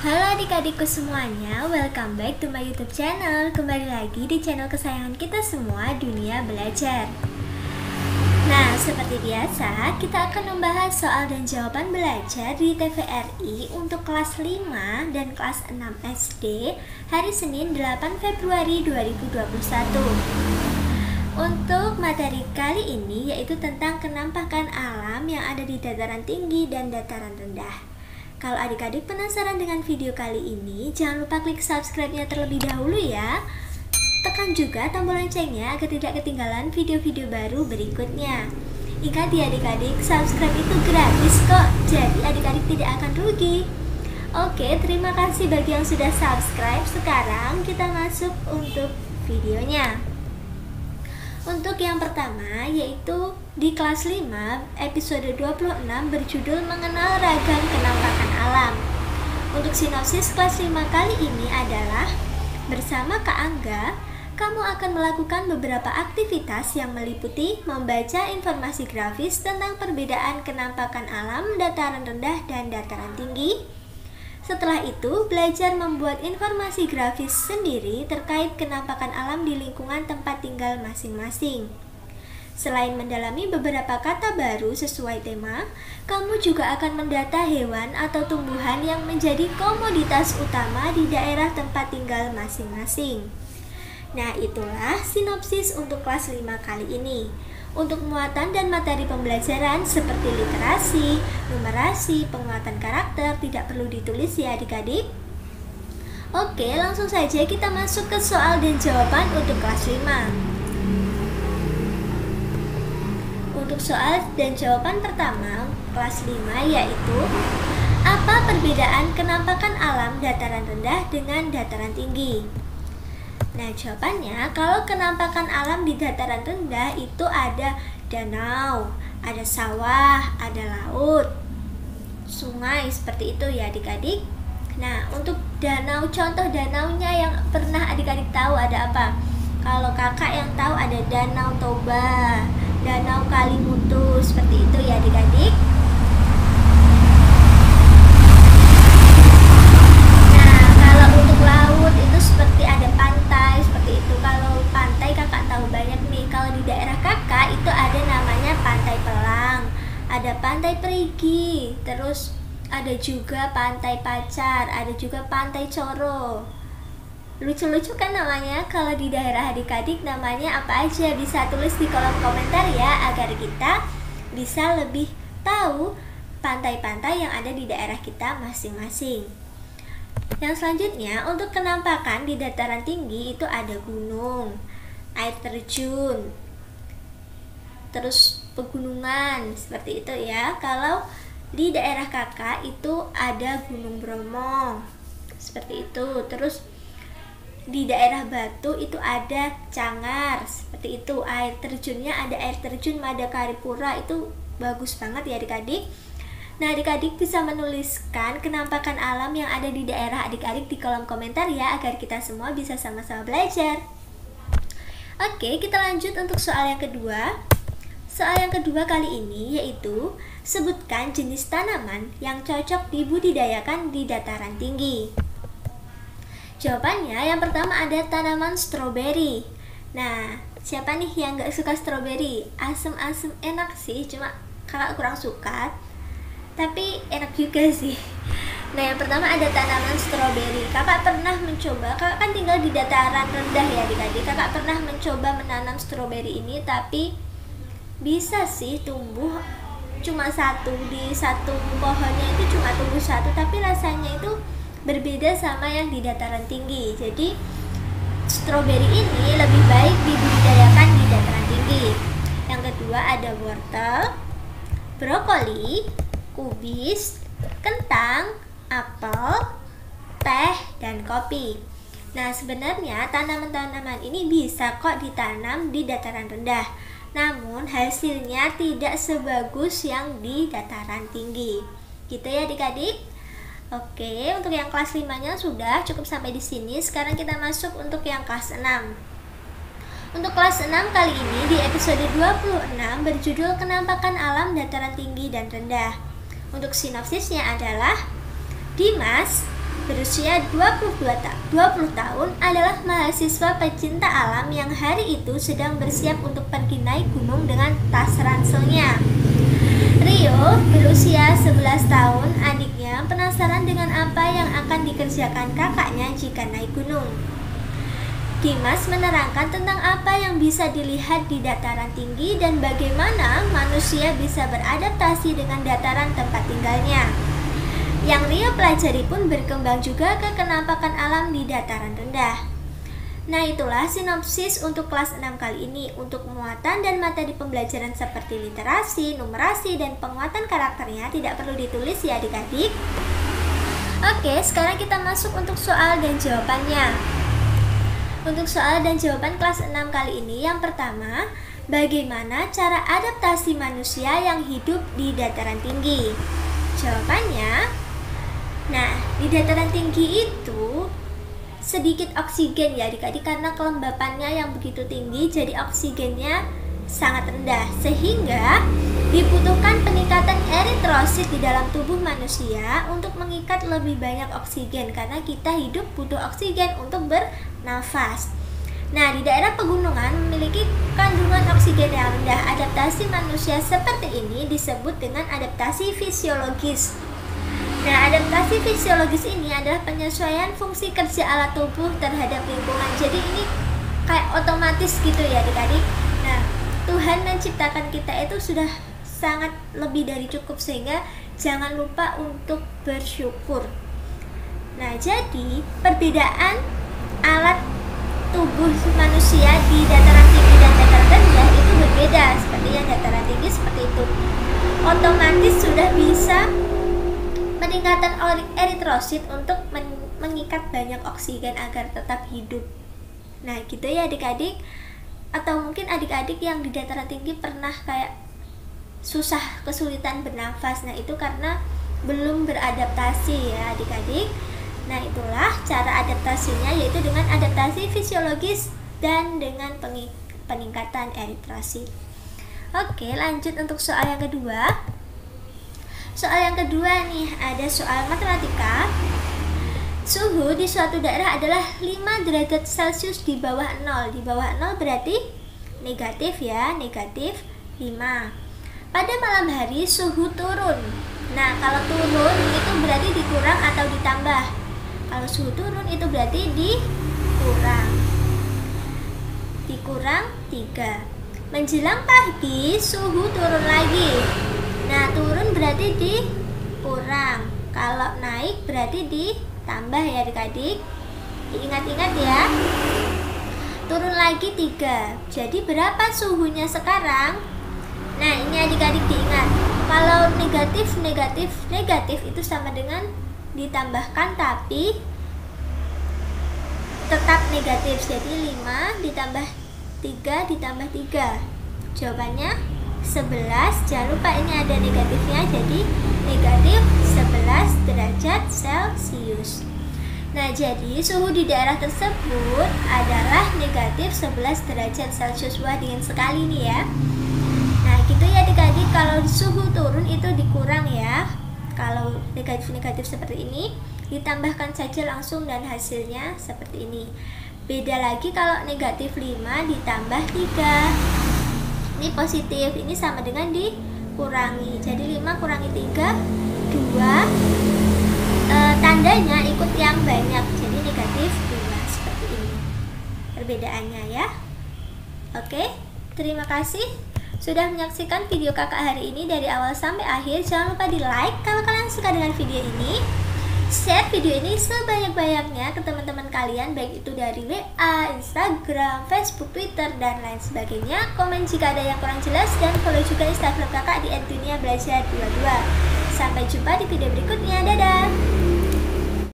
Halo adik-adikku semuanya, welcome back to my YouTube channel. Kembali lagi di channel kesayangan kita semua, Dunia Belajar. Nah, seperti biasa, kita akan membahas soal dan jawaban belajar di TVRI untuk kelas 5 dan kelas 6 SD hari Senin 8 Februari 2021. Untuk materi kali ini yaitu tentang kenampakan alam yang ada di dataran tinggi dan dataran rendah. Kalau adik-adik penasaran dengan video kali ini, jangan lupa klik subscribe-nya terlebih dahulu ya. Tekan juga tombol loncengnya agar tidak ketinggalan video-video baru berikutnya. Ingat ya adik-adik, subscribe itu gratis kok, jadi adik-adik tidak akan rugi. Oke, terima kasih bagi yang sudah subscribe. Sekarang kita masuk untuk videonya. Untuk yang pertama yaitu di kelas 5 episode 26 berjudul Mengenal Ragam Kenampakan Alam. Untuk sinopsis kelas 5 kali ini adalah bersama Kak Angga, kamu akan melakukan beberapa aktivitas yang meliputi membaca informasi grafis tentang perbedaan kenampakan alam dataran rendah dan dataran tinggi. Setelah itu, belajar membuat informasi grafis sendiri terkait kenampakan alam di lingkungan tempat tinggal masing-masing. Selain mendalami beberapa kata baru sesuai tema, kamu juga akan mendata hewan atau tumbuhan yang menjadi komoditas utama di daerah tempat tinggal masing-masing. Nah, itulah sinopsis untuk kelas 5 kali ini. Untuk muatan dan materi pembelajaran seperti literasi, numerasi, penguatan karakter tidak perlu ditulis ya adik-adik. Oke, langsung saja kita masuk ke soal dan jawaban untuk kelas 5. Untuk soal dan jawaban pertama, kelas 5 yaitu apa perbedaan kenampakan alam dataran rendah dengan dataran tinggi? Nah, jawabannya, kalau kenampakan alam di dataran rendah itu ada danau, ada sawah, ada laut, sungai, seperti itu ya adik-adik. Nah, untuk danau, contoh danaunya yang pernah adik-adik tahu ada apa? Kalau kakak yang tahu ada Danau Toba, Danau Kalimutu, seperti itu ya adik-adik. Laut itu seperti ada pantai, seperti itu. Kalau pantai kakak tahu banyak nih. Kalau di daerah kakak itu ada namanya Pantai Pelang, ada Pantai Perigi, terus ada juga Pantai Pacar, ada juga Pantai Coro. Lucu-lucu kan namanya. Kalau di daerah adik-adik namanya apa aja, bisa tulis di kolom komentar ya, agar kita bisa lebih tahu pantai-pantai yang ada di daerah kita masing-masing. Yang selanjutnya, untuk kenampakan di dataran tinggi itu ada gunung, air terjun, terus pegunungan, seperti itu ya. Kalau di daerah kakak itu ada Gunung Bromo, seperti itu. Terus di daerah Batu itu ada Cangar, seperti itu. Air terjunnya ada air terjun Madakaripura, itu bagus banget ya adik-adik. Nah, adik-adik bisa menuliskan kenampakan alam yang ada di daerah adik-adik di kolom komentar ya, agar kita semua bisa sama-sama belajar. Oke, kita lanjut untuk soal yang kedua. Soal yang kedua kali ini yaitu sebutkan jenis tanaman yang cocok dibudidayakan di dataran tinggi. Jawabannya yang pertama ada tanaman stroberi. Nah, siapa nih yang gak suka stroberi? Asem-asem enak sih, cuma kakak kurang suka, tapi enak juga sih. Nah, yang pertama ada tanaman stroberi. Kakak pernah mencoba, kakak kan tinggal di dataran rendah ya adik-adik. Kakak pernah mencoba menanam stroberi ini, tapi bisa sih tumbuh cuma satu. Di satu pohonnya itu cuma tumbuh satu, tapi rasanya itu berbeda sama yang di dataran tinggi. Jadi stroberi ini lebih baik dibudidayakan di dataran tinggi. Yang kedua ada wortel, brokoli, kubis, kentang, apel, teh, dan kopi. Nah, sebenarnya tanaman-tanaman ini bisa kok ditanam di dataran rendah, namun hasilnya tidak sebagus yang di dataran tinggi. Gitu ya adik-adik. Oke, untuk yang kelas 5-nya sudah cukup sampai di sini. Sekarang kita masuk untuk yang kelas 6. Untuk kelas 6 kali ini di episode 26 berjudul Kenampakan Alam Dataran Tinggi dan Rendah. Untuk sinopsisnya adalah Dimas berusia 20 tahun adalah mahasiswa pecinta alam yang hari itu sedang bersiap untuk pergi naik gunung dengan tas ranselnya. Rio berusia 11 tahun, adiknya penasaran dengan apa yang akan dikerjakan kakaknya jika naik gunung. Dimas menerangkan tentang apa yang bisa dilihat di dataran tinggi dan bagaimana manusia bisa beradaptasi dengan dataran tempat tinggalnya. Yang Rio pelajari pun berkembang juga ke kenampakan alam di dataran rendah. Nah, itulah sinopsis untuk kelas 6 kali ini. Untuk muatan dan materi pembelajaran seperti literasi, numerasi, dan penguatan karakternya tidak perlu ditulis ya adik-adik. Oke, sekarang kita masuk untuk soal dan jawabannya. Untuk soal dan jawaban kelas 6 kali ini, yang pertama, bagaimana cara adaptasi manusia yang hidup di dataran tinggi? Jawabannya, nah, di dataran tinggi itu sedikit oksigen ya adik-adik, karena kelembapannya yang begitu tinggi, jadi oksigennya sangat rendah, sehingga dibutuhkan peningkatan eritrosit di dalam tubuh manusia untuk mengikat lebih banyak oksigen, karena kita hidup butuh oksigen untuk bernafas. Nah, di daerah pegunungan memiliki kandungan oksigen yang rendah. Adaptasi manusia seperti ini disebut dengan adaptasi fisiologis. Nah, adaptasi fisiologis ini adalah penyesuaian fungsi kerja alat tubuh terhadap lingkungan. Jadi ini kayak otomatis gitu ya adik-adik. Nah, Tuhan menciptakan kita itu sudah sangat lebih dari cukup, sehingga jangan lupa untuk bersyukur. Nah, jadi perbedaan alat tubuh manusia di dataran tinggi dan dataran rendah itu berbeda. Seperti yang dataran tinggi seperti itu, otomatis sudah bisa peningkatan eritrosit untuk mengikat banyak oksigen agar tetap hidup. Nah, gitu ya adik-adik. Atau mungkin adik-adik yang di dataran tinggi pernah kayak susah, kesulitan bernafas. Nah, itu karena belum beradaptasi ya adik-adik. Nah, itulah cara adaptasinya, yaitu dengan adaptasi fisiologis dan dengan peningkatan eritrosit. Oke, lanjut untuk soal yang kedua. Soal yang kedua nih, ada soal matematika. Suhu di suatu daerah adalah 5 derajat Celcius di bawah 0. Di bawah 0 berarti negatif ya, negatif 5. Pada malam hari suhu turun. Nah, kalau turun itu berarti dikurang atau ditambah. Kalau suhu turun itu berarti dikurang. Dikurang 3. Menjelang pagi suhu turun lagi. Nah, turun berarti dikurang. Kalau naik berarti ditambah ya adik-adik. Diingat-ingat ya. Turun lagi 3. Jadi berapa suhunya sekarang? Nah, ini adik-adik diingat. Kalau negatif itu sama dengan ditambahkan tapi tetap negatif. Jadi 5 ditambah 3 ditambah 3. Jawabannya 11. Jangan lupa ini ada negatifnya, jadi negatif 11 derajat Celcius. Nah, jadi suhu di daerah tersebut adalah negatif 11 derajat Celcius. Wah, dingin sekali nih ya. Nah, gitu ya adik-adik, kalau suhu turun itu dikurang ya. Kalau negatif-negatif seperti ini ditambahkan saja langsung dan hasilnya seperti ini. Beda lagi kalau negatif 5 ditambah 3. Ini positif, ini sama dengan dikurangi. Jadi 5 kurangi 3, 2. Tandanya ikut yang banyak, jadi negatif 2 seperti ini perbedaannya ya. Oke, terima kasih sudah menyaksikan video kakak hari ini dari awal sampai akhir. Jangan lupa di like kalau kalian suka dengan video ini. Share video ini sebanyak-banyaknya ke teman-teman kalian, baik itu dari WA, Instagram, Facebook, Twitter, dan lain sebagainya. Komen jika ada yang kurang jelas, dan follow juga Instagram kakak di @dunia belajar 22. Sampai jumpa di video berikutnya. Dadah!